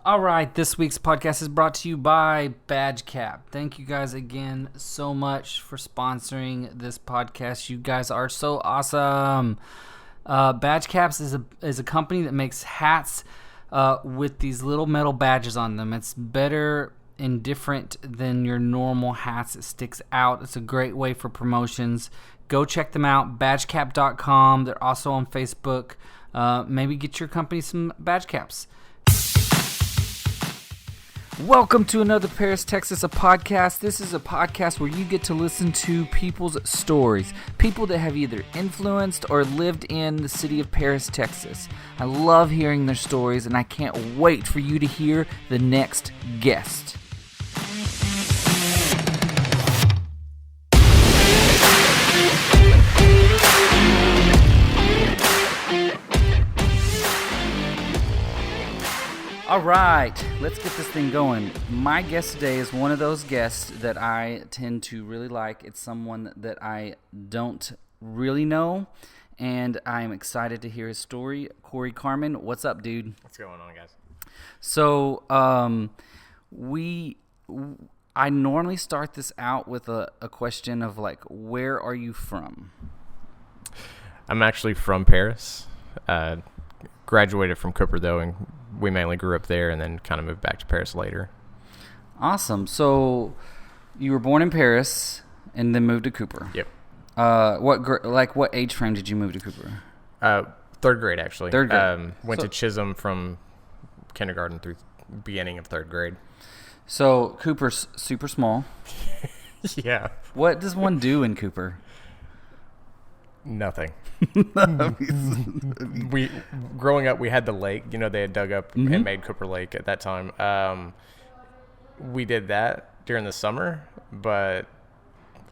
All right, this week's podcast is brought to you by Badge Cap. Thank you guys again so much for sponsoring this podcast. You guys are so awesome. Badge Caps is a company that makes hats with these little metal badges on them. It's better and different than your normal hats. It sticks out. It's a great way for promotions. Go check them out, badgecap.com. They're also on Facebook. Maybe get your company some badge caps. Welcome to another Paris, Texas, a podcast. This is a podcast where you get to listen to people's stories. People that have either influenced or lived in the city of Paris, Texas. I love hearing their stories, and I can't wait for you to hear the next guest. All right, let's get this thing going. My guest today is one of those guests that I tend to really like. It's someone that I don't really know, and I'm excited to hear his story. Kory, Carmen, what's up, dude? What's going on, guys? So, I normally start this out with a question of like, where are you from? I'm actually from Paris. Graduated from Cooper, though, and we mainly grew up there and then kind of moved back to Paris later. Awesome. So you were born in Paris and then moved to Cooper. Yep. What age frame did you move to Cooper? Third grade, actually. Third grade. Went to Chisholm from kindergarten through beginning of third grade. So Cooper's super small. Yeah. What does one do in Cooper? Nothing. Growing up, we had the lake. You know, they had dug up and made Cooper Lake at that time. We did that during the summer, but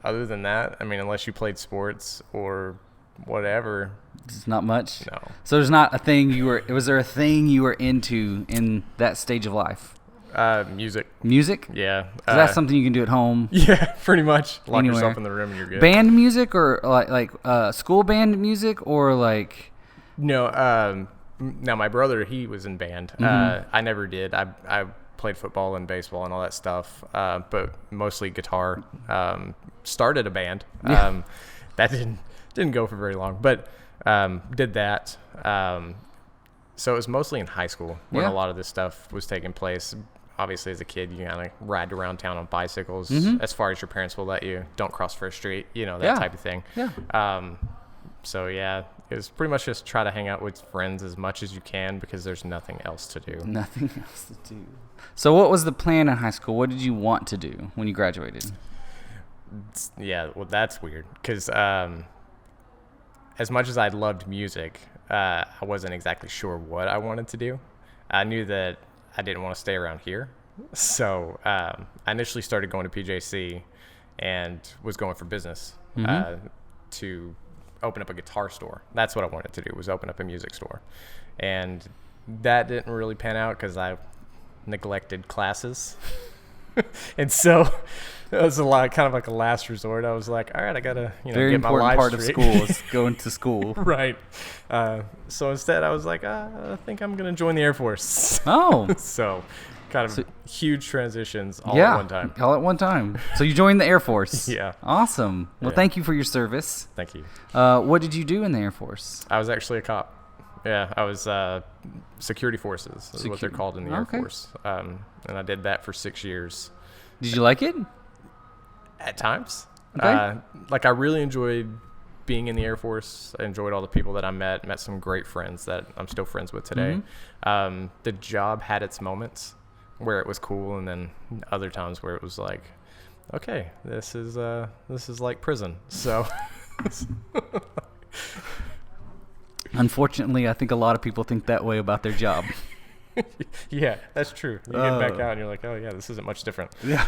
other than that, I mean, unless you played sports or whatever, it's not much. No. So there's not a thing you were. Was there a thing you were into in that stage of life? Music. Music? Yeah. So that's something you can do at home. Yeah, pretty much. Lock Anywhere. yourself in the room and you're good. Band music or like school band music or like? No. Now my brother, he was in band. I never did. I played football and baseball and all that stuff, but mostly guitar. Started a band. Yeah. That didn't go for very long, but did that. So it was mostly in high school when a lot of this stuff was taking place. Obviously, as a kid, you kind of ride around town on bicycles as far as your parents will let you. Don't cross First Street, that type of thing. Yeah. So, yeah, it was pretty much just try to hang out with friends as much as you can because there's nothing else to do. Nothing else to do. So what was the plan in high school? What did you want to do when you graduated? Yeah, well, that's weird because as much as I loved music, I wasn't exactly sure what I wanted to do. I knew that I didn't want to stay around here. So I initially started going to PJC and was going for business to open up a guitar store. That's what I wanted to do, was open up a music store. And that didn't really pan out because I neglected classes. And so it was kind of like a last resort. I was like, all right, I got to Very get my life important part straight. of school is going to school. Right. So instead I was like, I think I'm going to join the Air Force. Oh. So kind of huge transitions all at one time. All at one time. So you joined the Air Force. Yeah. Awesome. Well, thank you for your service. Thank you. What did you do in the Air Force? I was actually a cop. Yeah, I was security forces is what they're called in the Air Force. And I did that for 6 years. Did you like it? At times. Okay. I really enjoyed being in the Air Force. I enjoyed all the people that I met some great friends that I'm still friends with today. The job had its moments where it was cool, and then other times where it was like, okay, this is like prison. So Unfortunately, I think a lot of people think that way about their job. Yeah, that's true. You get back out and you're like, oh yeah, this isn't much different. Yeah.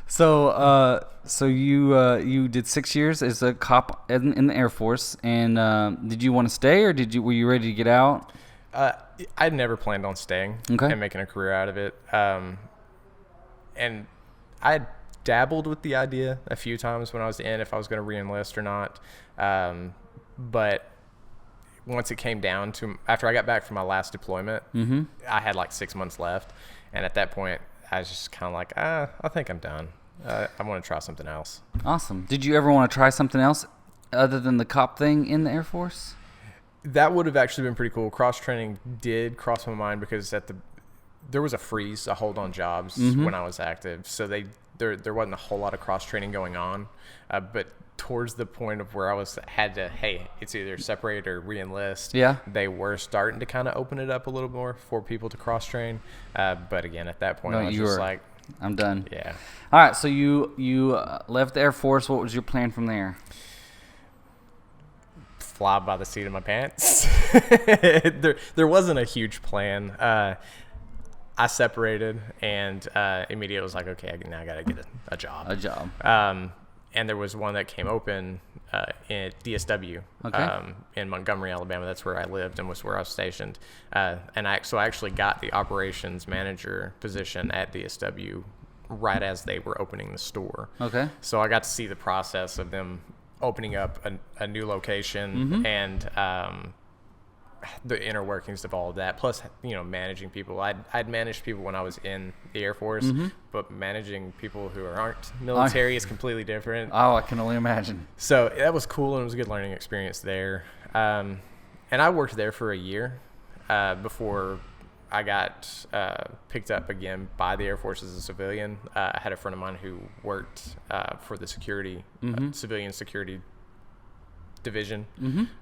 So you did 6 years as a cop in the Air Force, and did you want to stay, or were you ready to get out? I'd never planned on staying and making a career out of it. And I dabbled with the idea a few times when I was in, if I was going to re-enlist or not. But once it came down to after I got back from my last deployment, I had like 6 months left, and at that point, I was just kind of like, I think I'm done. I want to try something else. Awesome. Did you ever want to try something else other than the cop thing in the Air Force? That would have actually been pretty cool. Cross training did cross my mind because there was a hold on jobs when I was active, so there wasn't a whole lot of cross training going on, but towards the point of where it's either separate or re-enlist. Yeah. They were starting to kind of open it up a little more for people to cross train, but again at that point I was just like, I'm done. Yeah. All right. So you left the Air Force. What was your plan from there? Fly by the seat of my pants. There wasn't a huge plan. I separated and immediately was like, okay, now I gotta get a job. And there was one that came open in DSW, in Montgomery, Alabama. That's where I lived and was where I was stationed. And I actually got the operations manager position at DSW right as they were opening the store. Okay. So I got to see the process of them opening up a new location and the inner workings of all of that, plus managing people. I'd managed people when I was in the Air Force, but managing people who aren't military is completely different. Oh, I can only imagine. So that was cool, and it was a good learning experience there. And I worked there for a year before I got picked up again by the Air Force as a civilian. I had a friend of mine who worked for the civilian security division,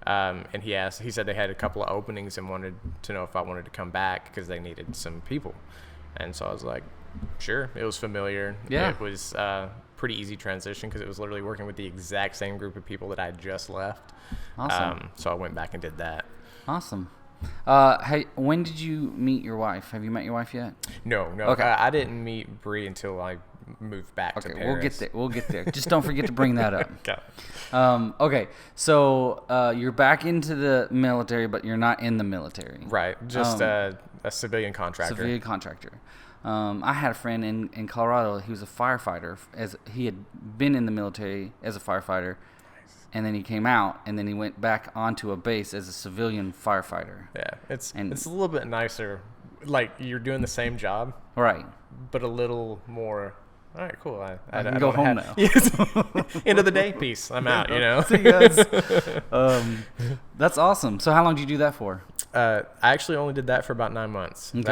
and he said they had a couple of openings and wanted to know if I wanted to come back because they needed some people. And so I was like, sure. It was familiar. Yeah. It was pretty easy transition because it was literally working with the exact same group of people that I just left. Awesome. So I went back and did that. Awesome. Hey, when did you meet your wife? Have you met your wife yet? No. Okay. I didn't meet Bree until I moved back to Paris. We'll get there. Just don't forget to bring that up. Okay. So you're back into the military, but you're not in the military. Right. Just a civilian contractor. I had a friend in Colorado. He was a firefighter. He had been in the military as a firefighter. And then he came out, and then he went back onto a base as a civilian firefighter. Yeah, it's a little bit nicer. Like, you're doing the same job. Right. But a little more, all right, cool. I can go home now. End of the day, peace. I'm out, See you guys. That's awesome. So how long did you do that for? I actually only did that for about 9 months. Okay.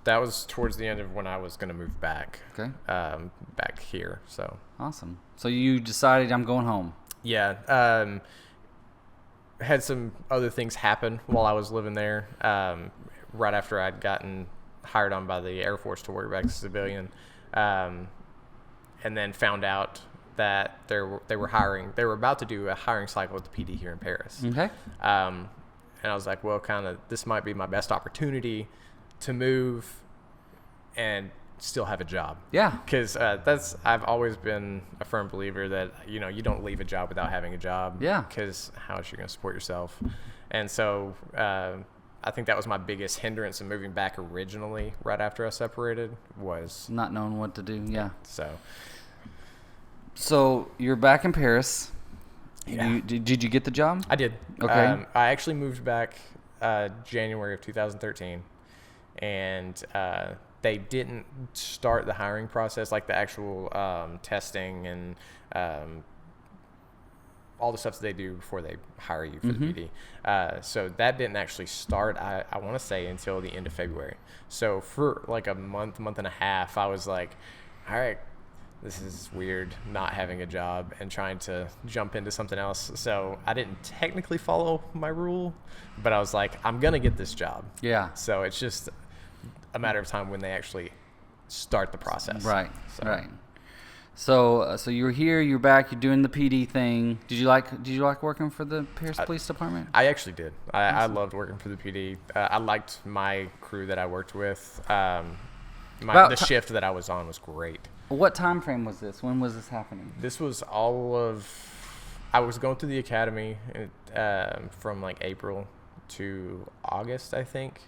That was towards the end of when I was going to move back. Okay. Back here, so. Awesome. So you decided I'm going home. Yeah, had some other things happen while I was living there. Right after I'd gotten hired on by the Air Force to work back as a civilian, and then found out that they were hiring. They were about to do a hiring cycle at the PD here in Paris. Okay. And I was like, well, this might be my best opportunity to move and still have a job. Yeah. Because I've always been a firm believer that you don't leave a job without having a job. Yeah. Because how else are you going to support yourself? And so I think that was my biggest hindrance in moving back originally. Right after I separated was not knowing what to do. Yeah. So you're back in Paris. Yeah. Did you get the job? I did. Okay. I actually moved back January of 2013, and they didn't start the hiring process, like the actual testing and all the stuff that they do before they hire you for the PD. So that didn't actually start, I want to say, until the end of February. So for like a month and a half, I was like, all right, this is weird not having a job and trying to jump into something else. So I didn't technically follow my rule, but I was like, I'm going to get this job. Yeah. So it's just a matter of time when they actually start the process. Right. Right. So you're here, you're back, you're doing the PD thing. Did you like working for the Paris Police Department? I actually did. I loved working for the PD. I liked my crew that I worked with. The shift that I was on was great. What time frame was this? When was this happening? This was I was going through the academy from like April to August, I think,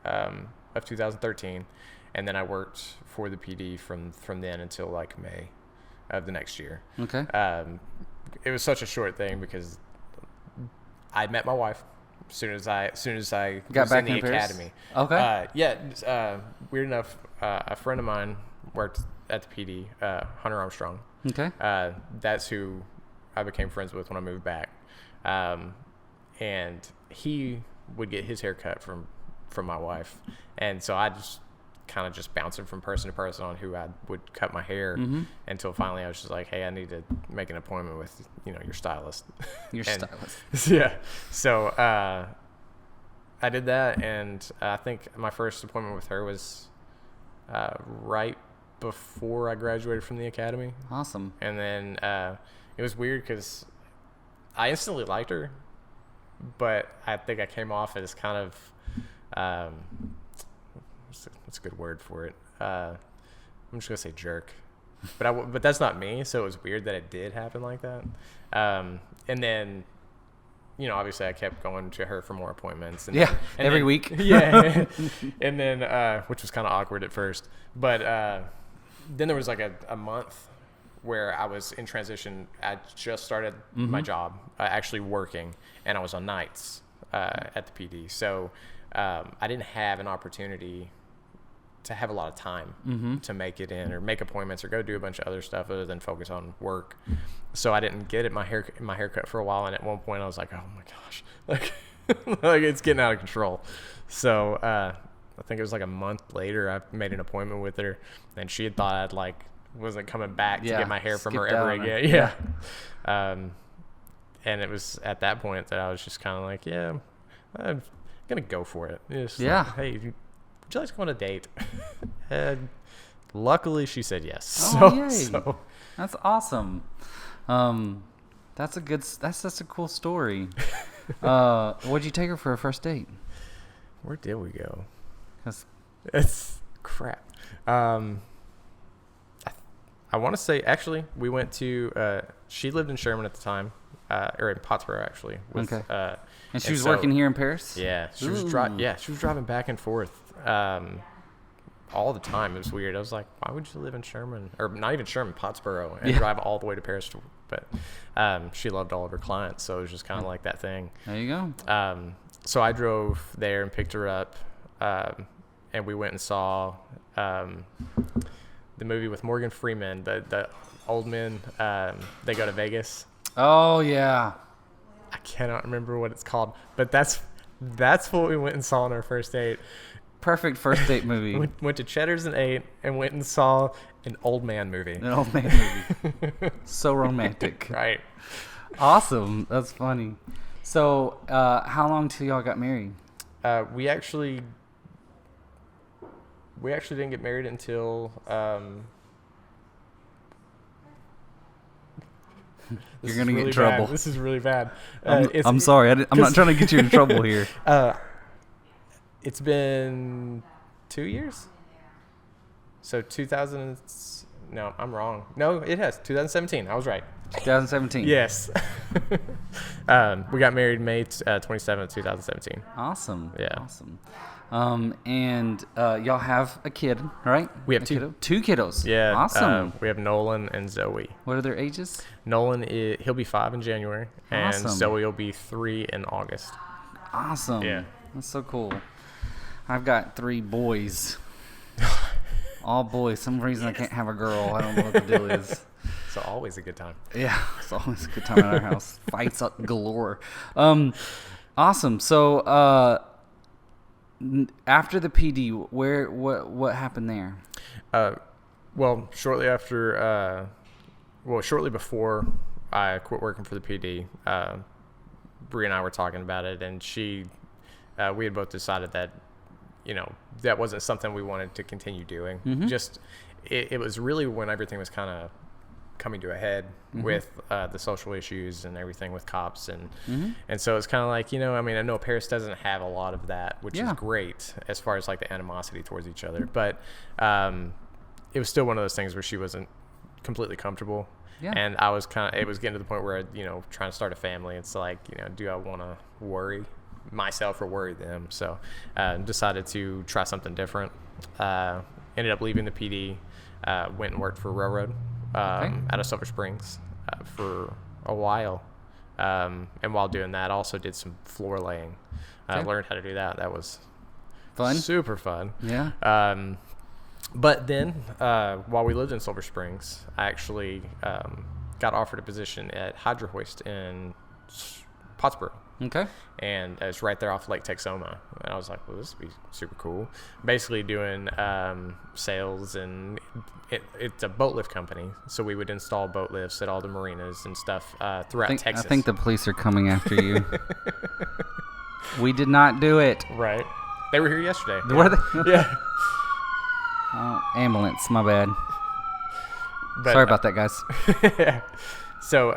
of 2013, and then I worked for the PD from then until like May of the next year. Okay. It was such a short thing because I met my wife soon as I Got was back in the in Paris? academy. Okay. Weird enough, a friend of mine worked at the PD, Hunter Armstrong. Okay. That's who I became friends with when I moved back. And he would get his hair cut from my wife. And so I just kind of just bouncing from person to person on who I would cut my hair until finally I was just like, hey, I need to make an appointment with, your stylist. Your stylist. Yeah. So I did that, and I think my first appointment with her was right before I graduated from the academy. Awesome. And then it was weird because I instantly liked her, but I think I came off as kind of what's a good word for it? I'm just gonna say jerk, but that's not me. So it was weird that it did happen like that. And then, obviously I kept going to her for more appointments. And every week. Yeah. And then, which was kind of awkward at first, but then there was like a month where I was in transition. I just started my job, actually working, and I was on nights at the PD. So I didn't have an opportunity to have a lot of time to make it in or make appointments or go do a bunch of other stuff other than focus on work. So I didn't get my haircut for a while, and at one point I was like, oh my gosh, like it's getting out of control. So I think it was like a month later I made an appointment with her, and she had thought I'd wasn't coming back to get my hair from her ever again. Yeah. And it was at that point that I was just kind of like, yeah, I'm gonna go for it. Like, hey, would you like to go on a date? And luckily she said yes. Oh, yay. That's awesome. That's a cool story. What'd you take her for a first date? Where did we go? 'Cause it's crap. I want to say, actually, we went to, she lived in Sherman at the time, or in Pottsboro, actually. And she was working here in Paris? Yeah. She was driving back and forth all the time. It was weird. I was like, why would you live in Sherman? Or not even Sherman, Pottsboro, and drive all the way to Paris? But she loved all of her clients, so it was just kind of like that thing. There you go. So I drove there and picked her up, and we went and saw the movie with Morgan Freeman, the old men, they go to Vegas. Oh yeah. I cannot remember what it's called, but that's what we went and saw on our first date. Perfect first date movie. Went to Cheddar's and ate, and went and saw an old man movie. An old man movie. So romantic. Right. Awesome. That's funny. So how long till y'all got married? We actually didn't get married until you're gonna get in trouble. This is really bad. I'm sorry. I'm not trying to get you in trouble here. It's been 2 years. So 2000. No, I'm wrong. No, it has 2017. I was right. 2017. Yes. We got married May 27th, 2017. Awesome. Yeah. Awesome. And y'all have a kid, right? We have two kiddos. Yeah. Awesome. We have Nolan and Zoe. What are their ages? Nolan, he'll be 5 in January, and Awesome. Zoe will be 3 in August. Awesome. Yeah. That's so cool. I've got 3 boys. All boys. Some reason I can't have a girl. I don't know what the deal is. So always a good time. Yeah, it's always a good time in our house. Fights up galore. Awesome. So after the PD, what happened there? Well, shortly before I quit working for the PD, Bree and I were talking about it, and we had both decided that, that wasn't something we wanted to continue doing. Mm-hmm. Just, it was really when everything was kind of coming to a head with the social issues and everything with cops, and so it's kind of like, I know Paris doesn't have a lot of that, which is great as far as like the animosity towards each other, but it was still one of those things where she wasn't completely comfortable. Yeah. And I was it was getting to the point where, trying to start a family, it's like, do I want to worry myself or worry them? So decided to try something different. Ended up leaving the PD, went and worked for Railroad out of Silver Springs for a while. And while doing that, I also did some floor laying. I learned how to do that. That was Fun? super fun. Yeah. But then, while we lived in Silver Springs, I actually got offered a position at Hydro Hoist in Pottsboro. Okay. And it's right there off Lake Texoma. And I was like, well, this would be super cool. Basically doing sales, and it's a boat lift company. So we would install boat lifts at all the marinas and stuff throughout Texas. I think the police are coming after you. We did not do it. Right. They were here yesterday. Were they? Yeah. Oh, ambulance. My bad. But, Sorry about that, guys. So,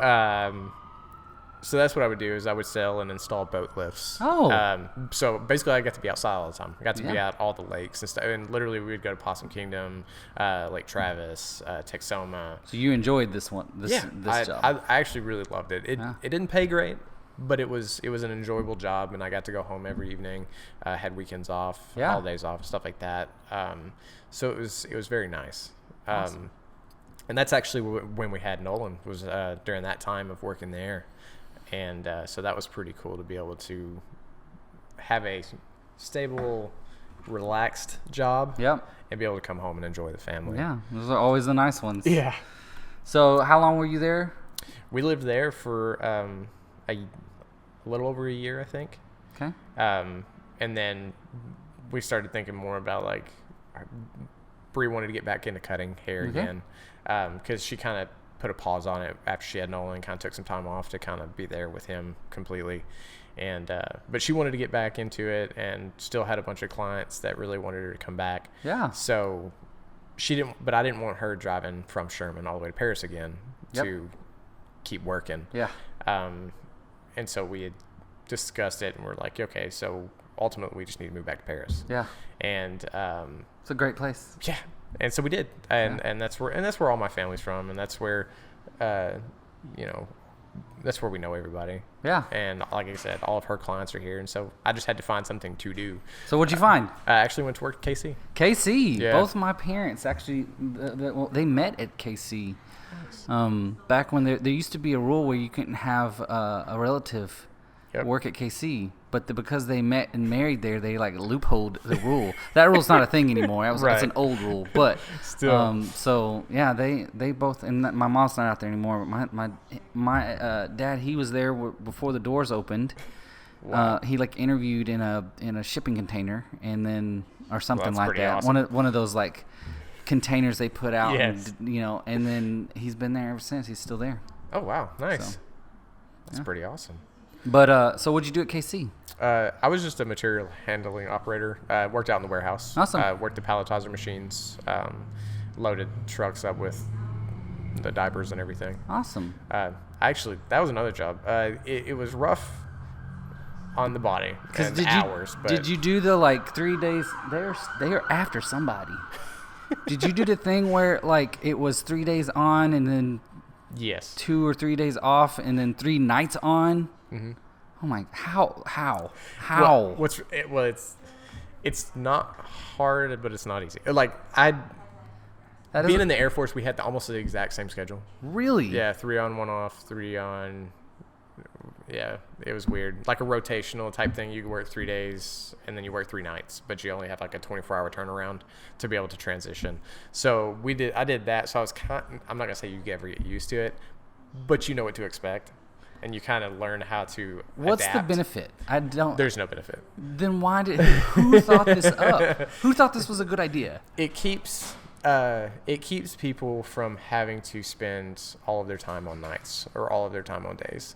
so that's what I would do is I would sell and install boat lifts. Oh. So basically I got to be outside all the time. I got to be Yeah. out all the lakes and stuff. And literally we would go to Possum Kingdom, Lake Travis, Texoma. So you enjoyed this one, this job. I actually really loved it. It didn't pay great, but it was an enjoyable job, and I got to go home every evening. Had weekends off, holidays off, stuff like that. So it was very nice. Awesome. And that's actually when we had Nolan, was during that time of working there. And so that was pretty cool to be able to have a stable, relaxed job. Yep. And be able to come home and enjoy the family. Yeah, those are always the nice ones. Yeah. So how long were you there? We lived there for a little over a year, I think. Okay. And then we started thinking more about, like, Bree wanted to get back into cutting hair again, because she kind of put a pause on it after she had Nolan, kind of took some time off to kind of be there with him completely. And but she wanted to get back into it, and still had a bunch of clients that really wanted her to come back. Yeah. So she didn't, but I didn't want her driving from Sherman all the way to Paris again to keep working. Yeah. And so we had discussed it, and we're like, okay, so ultimately we just need to move back to Paris. Yeah. And it's a great place. yeah. And so we did, and that's where all my family's from, and that's where, that's where we know everybody. Yeah. And like I said, all of her clients are here, and so I just had to find something to do. So what'd you find? I actually went to work at KC. KC. Yeah. Both my parents actually, they met at KC. Back when there used to be a rule where you couldn't have a relative work at KC, but because they met and married there, they like loopholed the rule. That rule's not a thing anymore. It's an old rule, but still. So yeah, they both, and my mom's not out there anymore. But my dad, he was there before the doors opened. Wow. He like interviewed in a shipping container, and then or something like that. Awesome. One of those like containers they put out. Yes. And, and then he's been there ever since. He's still there. Oh wow, nice. So, That's pretty awesome. But so what'd you do at KC? I was just a material handling operator. Worked out in the warehouse. Awesome. Worked the palletizer machines. Loaded trucks up with the diapers and everything. Awesome. Actually, that was another job. It was rough on the body and hours. But did you do the like 3 days? They're after somebody. Did you do the thing where like it was 3 days on and then yes, 2 or 3 days off and then 3 nights on? Mm-hmm. Oh my! How? Well, it's not hard, but it's not easy. Like being in the Air Force, we had almost the exact same schedule. Really? Yeah, 3 on, 1 off, 3 on. Yeah, it was weird. Like a rotational type thing. You could work 3 days and then you work 3 nights, but you only have like a 24-hour turnaround to be able to transition. So I did that. So I'm not gonna say you ever get used to it, but you know what to expect, and you kind of learn how to. What's adapt. the benefit? I don't. There's no benefit. Then who thought this up? Who thought this was a good idea? It keeps people from having to spend all of their time on nights or all of their time on days.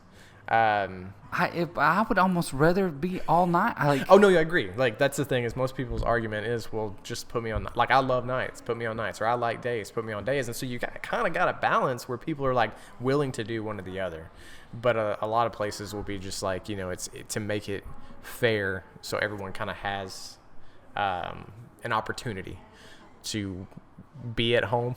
I would almost rather be all night. Oh no, I agree. Like that's the thing is most people's argument is, well, just put me on. Like I love nights, put me on nights, or I like days, put me on days. And so you kind of got a balance where people are like willing to do one or the other. But a lot of places will be just like it's to make it fair, so everyone kind of has an opportunity to be at home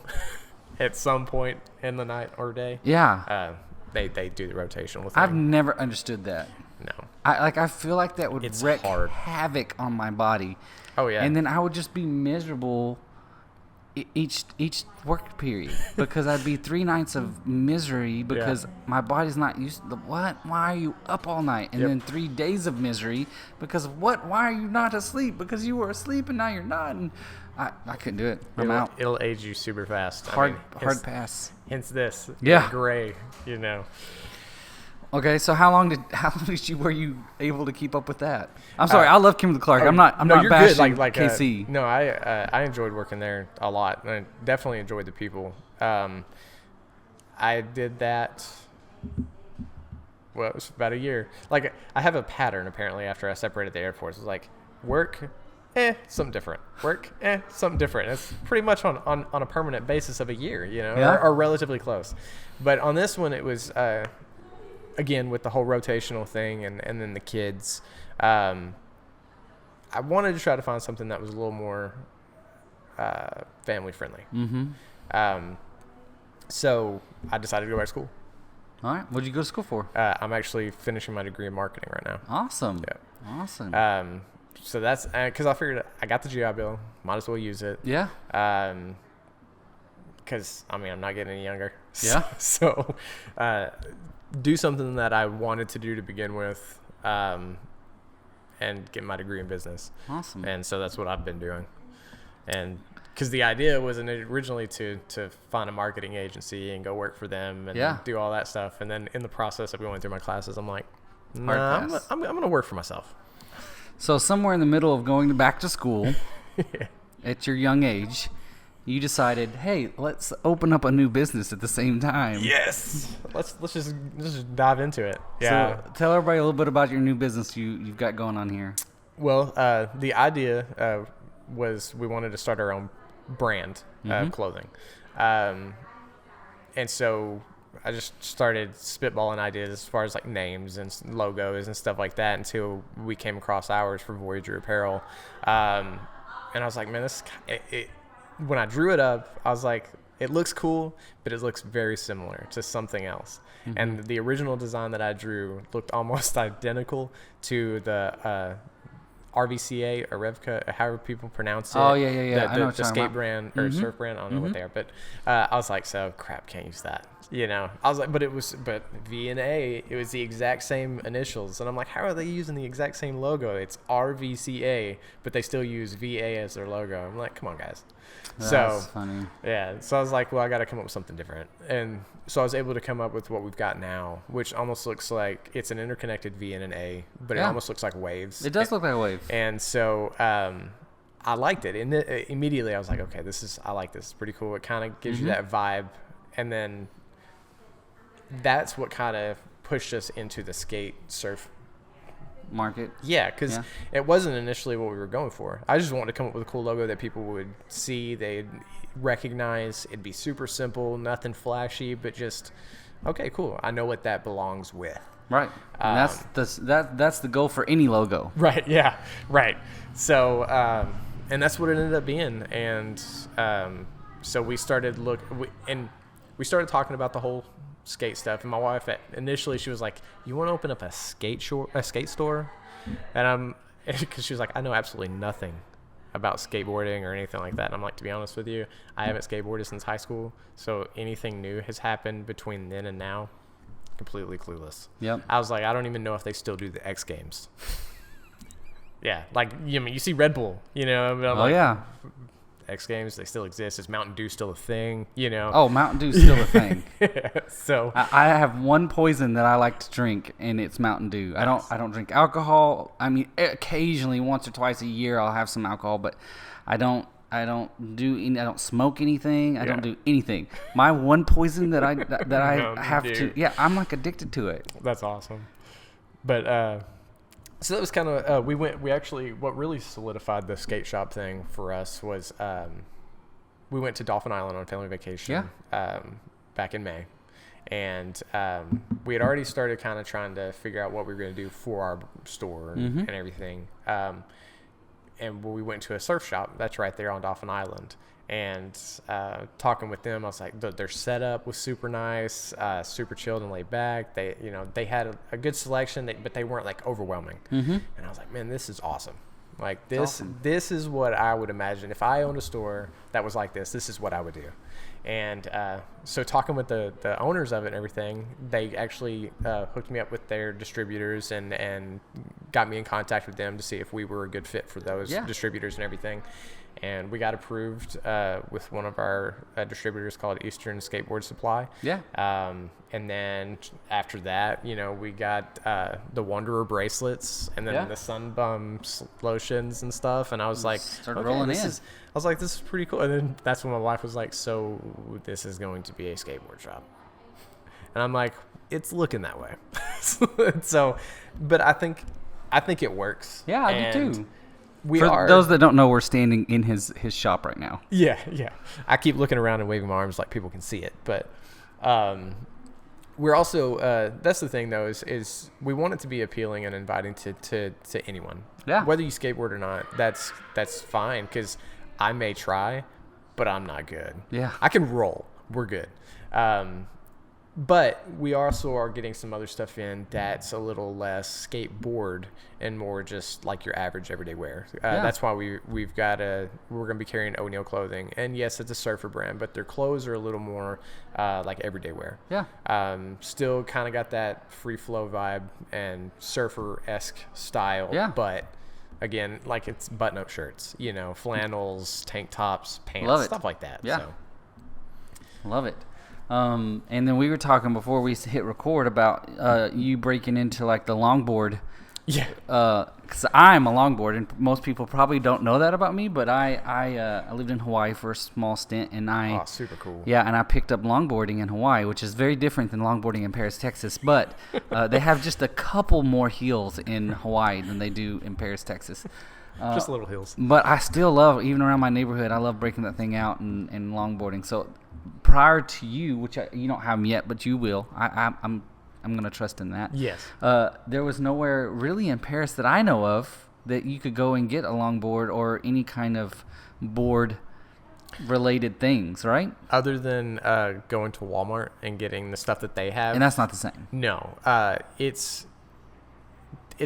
at some point in the night or day. Yeah. They do the rotational thing. I've never understood that. No. I feel like that would wreak hard. havoc on my body. Oh yeah. And then I would just be miserable each work period because I'd be 3 nights of misery because my body's not used to what? Why are you up all night? And then 3 days of misery because of what? Why are you not asleep? Because you were asleep and now you're not. And I couldn't do it. I'm out. It'll age you super fast. Hard pass. Hence this. Yeah. Gray, you know. Okay, so how long were you able to keep up with that? I'm sorry, I love Kimberly Clark. I'm not you're bashing good. Like KC. No, I enjoyed working there a lot. I definitely enjoyed the people. I did that. Well, it was about a year. Like I have a pattern apparently after I separated the Air Force. It's like work, something different. Work, something different. It's pretty much on a permanent basis of a year, you know, or relatively close. But on this one, it was. Again, with the whole rotational thing and then the kids, I wanted to try to find something that was a little more family friendly. Mm-hmm. So I decided to go back to school. All right. What did you go to school for? I'm actually finishing my degree in marketing right now. Awesome. Yeah. Awesome. So that's because I figured I got the GI Bill. Might as well use it. Yeah. Because, I'm not getting any younger. Yeah. So do something that I wanted to do to begin with and get my degree in business. Awesome. And so that's what I've been doing. And because the idea was originally to find a marketing agency and go work for them and do all that stuff. And then in the process of going through my classes, I'm like, I'm going to work for myself. So somewhere in the middle of going back to school at your young age, you decided, hey, let's open up a new business at the same time. Yes. Let's just dive into it. Yeah. So tell everybody a little bit about your new business you've got going on here. Well, the idea was we wanted to start our own brand of clothing. And so I just started spitballing ideas as far as like names and logos and stuff like that until we came across ours for Voyager Apparel. And I was like, man, when I drew it up, I was like, it looks cool, but it looks very similar to something else. Mm-hmm. And the original design that I drew looked almost identical to the RVCA or Revca, however people pronounce it. Oh, yeah. The skate brand or surf brand. I don't know what they are. But I was like, so crap, can't use that. You know, I was like, but V and A, it was the exact same initials. And I'm like, how are they using the exact same logo? It's RVCA, but they still use VA as their logo. I'm like, come on, guys. That's funny. Yeah. So I was like, well, I got to come up with something different. And so I was able to come up with what we've got now, which almost looks like it's an interconnected V and an A, but it almost looks like waves. It does look like a wave. And so I liked it. And immediately I was like, okay, I like this. It's pretty cool. It kind of gives you that vibe. And then that's what kind of pushed us into the skate surf market. Yeah, because it wasn't initially what we were going for. I just wanted to come up with a cool logo that people would see, they'd recognize. It'd be super simple, nothing flashy, but just, okay, cool. I know what that belongs with. Right. And that's the goal for any logo. Right. Yeah. Right. So, and that's what it ended up being. And so we started we started talking about the whole skate stuff, and my wife initially she was like, you want to open up a skate store? And because she was like, I know absolutely nothing about skateboarding or anything like that. And I'm like, to be honest with you, I haven't skateboarded since high school, so anything new has happened between then and now, completely clueless. Yep. I was like, I don't even know if they still do the X Games. Yeah, like you see Red Bull, you know. Yeah. X Games, they still exist. Is Mountain Dew still a thing? You know. Oh, Mountain Dew's still a thing. So I have one poison that I like to drink, and it's Mountain Dew. Nice. I don't drink alcohol. I mean, occasionally, once or twice a year, I'll have some alcohol, but I don't smoke anything. I don't do anything. My one poison that I have to. Yeah, I'm like addicted to it. That's awesome. But so that was kind of what really solidified the skate shop thing for us was we went to Dolphin Island on family vacation back in May, and we had already started kind of trying to figure out what we were going to do for our store and everything, and we went to a surf shop that's right there on Dolphin Island. And talking with them, I was like, their setup was super nice, super chilled and laid back. They had a good selection, but they weren't like overwhelming. And I was like, man, this is awesome. Like this, awesome. this is what I would imagine if I owned a store that was like this. This is what I would do. And so talking with the owners of it and everything, they actually hooked me up with their distributors and got me in contact with them to see if we were a good fit for those distributors and everything. And we got approved with one of our distributors called Eastern Skateboard Supply. Yeah. And then after that, we got the Wanderer bracelets and then the Sunbum lotions and stuff. And I was like, started rolling in. I was like, this is pretty cool. And then that's when my wife was like, so this is going to be a skateboard shop. And I'm like, it's looking that way. So, but I think it works. Yeah, I do too. For those that don't know, we're standing in his shop right now. Yeah. I keep looking around and waving my arms like people can see it. But we're also, that's the thing though, is we want it to be appealing and inviting to anyone. Yeah. Whether you skateboard or not, that's fine, because I may try, but I'm not good. Yeah. I can roll. We're good. But we also are getting some other stuff in that's a little less skateboard and more just like your average everyday wear. That's why we're going to be carrying O'Neill clothing. And yes, it's a surfer brand, but their clothes are a little more like everyday wear. Yeah. Still kind of got that free flow vibe and surfer-esque style. Yeah. But again, like it's button-up shirts, flannels, tank tops, pants, stuff like that. Yeah. So. Love it. And then we were talking before we hit record about you breaking into like the longboard. Yeah. Because I'm a longboard, and most people probably don't know that about me. But I lived in Hawaii for a small stint, and super cool. Yeah, and I picked up longboarding in Hawaii, which is very different than longboarding in Paris, Texas. But they have just a couple more hills in Hawaii than they do in Paris, Texas. Just little hills. But I still love, even around my neighborhood, I love breaking that thing out and longboarding. So prior to you, which you don't have them yet, but you will, I'm going to trust in that. Yes. There was nowhere really in Paris that I know of that you could go and get a longboard or any kind of board related things, right? Other than going to Walmart and getting the stuff that they have. And that's not the same. No. It's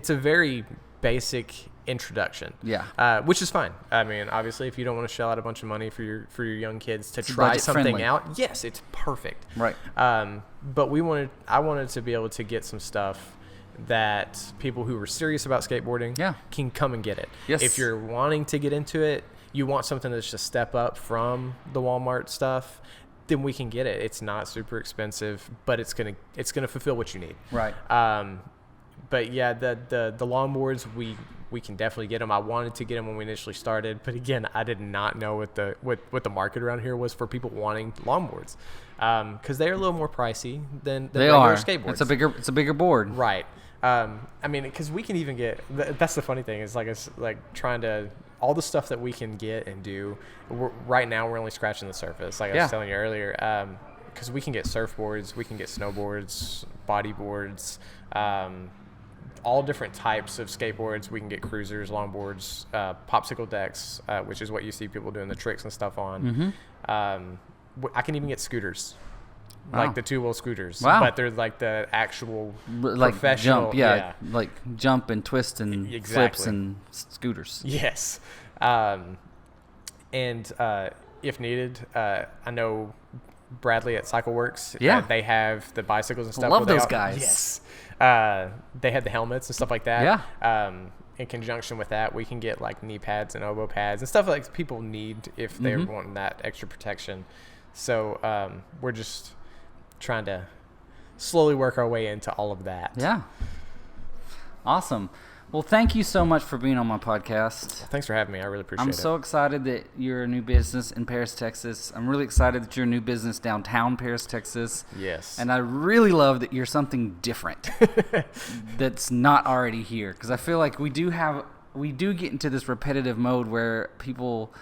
a very basic introduction. Yeah. Which is fine. I mean, obviously, if you don't want to shell out a bunch of money for your young kids to try something friendly. out, yes, it's perfect. Right. But I wanted to be able to get some stuff that people who were serious about skateboarding can come and get it. Yes. If you're wanting to get into it, you want something that's just a step up from the Walmart stuff, then we can get it. It's not super expensive, but it's gonna fulfill what you need. Right. But yeah, the longboards we can definitely get them. I wanted to get them when we initially started, but again, I did not know what the market around here was for people wanting longboards, because they're a little more pricey than regular skateboards. It's a bigger board, right? I mean, because we can even get. That's the funny thing is it's like trying to all the stuff that we can get and do. Right now, we're only scratching the surface. Like I was telling you earlier, because we can get surfboards, we can get snowboards, bodyboards. All different types of skateboards. We can get cruisers, longboards, popsicle decks, which is what you see people doing the tricks and stuff on. Mm-hmm. I can even get scooters, like the two-wheel scooters, but they're like the actual professional. Jump, like jump and twist and flips and scooters. Yes. And if needed, I know Bradley at CycleWorks. They have the bicycles and stuff. Love those guys. Yes. They had the helmets and stuff like that. Yeah. In conjunction with that, we can get like knee pads and elbow pads and stuff like people need if they're wanting that extra protection. So we're just trying to slowly work our way into all of that. Yeah. Awesome. Well, thank you so much for being on my podcast. Thanks for having me. I really appreciate it. I'm so excited that you're a new business in Paris, Texas. I'm really excited that you're a new business downtown Paris, Texas. Yes. And I really love that you're something different that's not already here. Because I feel like we do get into this repetitive mode where people,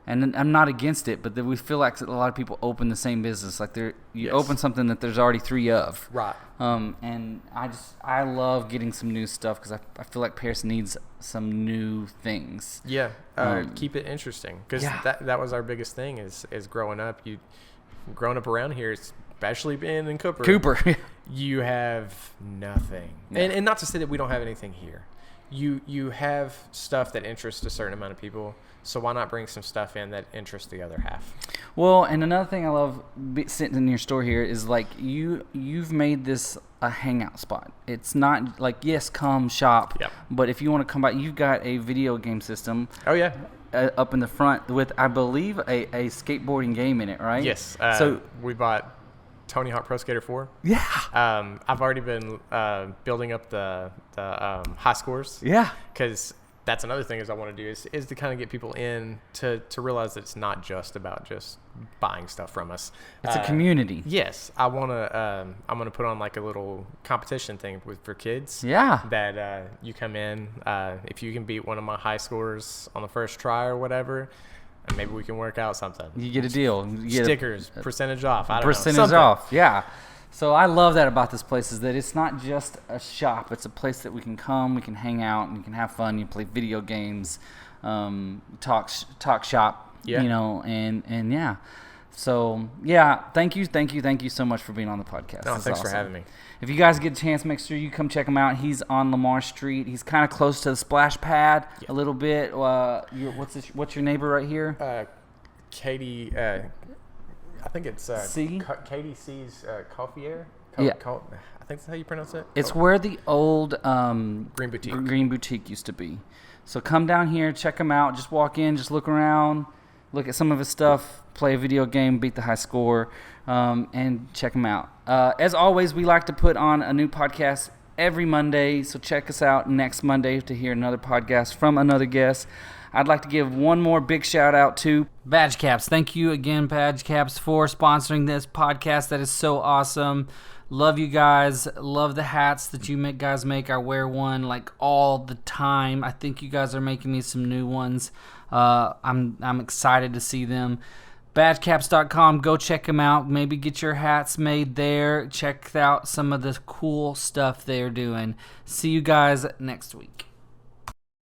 and I'm not against it, but that we feel like a lot of people open the same business. Like you open something that there's already three of. Right. And I love getting some new stuff because I feel like Paris needs some new things. Yeah. Keep it interesting because that was our biggest thing is growing up. Growing up around here, especially being in Cooper, you have nothing. Yeah. And not to say that we don't have anything here. you have stuff that interests a certain amount of people. So why not bring some stuff in that interests the other half? Well, and another thing I love sitting in your store here is like you've made this a hangout spot. It's not like, yes, come shop, Yep. but if you want to come by, you've got a video game system. Oh yeah. Up in the front with, I believe, a skateboarding game in it, right? Yes. So we bought Tony Hawk Pro Skater 4. yeah. I've already been building up the high scores. Yeah. Because that's another thing is I want to do is to kind of get people in to realize that it's not just about just buying stuff from us. It's a community. Yes, I'm gonna put on like a little competition thing for kids. Yeah. That you come in, if you can beat one of my high scores on the first try or whatever, and maybe we can work out something. You get a deal. You get Stickers, percentage off. I don't know. percentage Something. off. Yeah. So I love that about this place is that it's not just a shop. It's a place that we can come, we can hang out, and you can have fun. You play video games, talk shop, Yeah. you know, and yeah. So yeah, thank you so much for being on the podcast. No, That's thanks for awesome. having me. If you guys get a chance, make sure you come check him out. He's on Lamar Street. He's kind of close to the splash pad a little bit. What's your neighbor right here? Katie, I think it's C? Katie C's Coffee Air. Yeah. I think that's how you pronounce it. It's where the old Green Boutique. Green Boutique used to be. So come down here, check him out. Just walk in, just look around, look at some of his stuff, play a video game, beat the high score, and check him out. As always, we like to put on a new podcast every Monday, so check us out next Monday to hear another podcast from another guest. I'd like to give one more big shout out to Badge Caps. Thank you again, Badge Caps, for sponsoring this podcast. That is so awesome. Love you guys. Love the hats that you guys make. I wear one like all the time. I think you guys are making me some new ones. I'm excited to see them. Badgecaps.com. Go check them out. Maybe get your hats made there. Check out some of the cool stuff they're doing. See you guys next week.